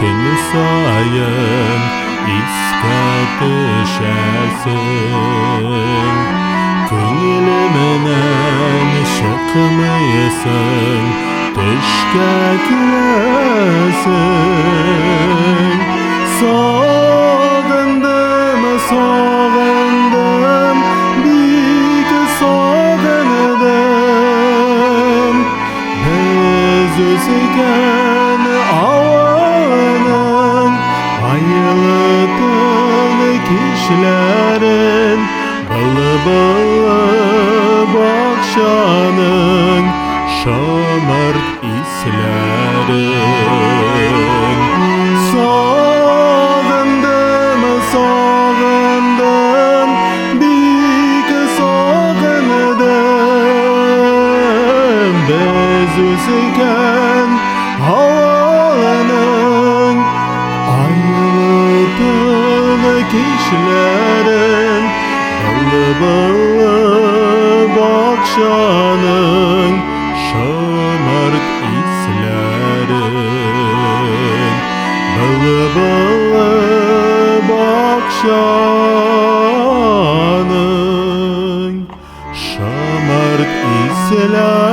Gün sayın iska düşersin, Köngülümden şakmıyısın, Düşke gülesin. Sağındım, sağındım, bir sağındım. Biz üzgen avanın, ayılıdın kişilerin, Balı balı bakşanın, şamart islerin. Sağındım, sağındım, bir sağındım. Biz üzgen havanın, ayılıdın kişilerin, Balı balı bakşanın, şamart islerin. Balı balı bakşanın, şamart islerin.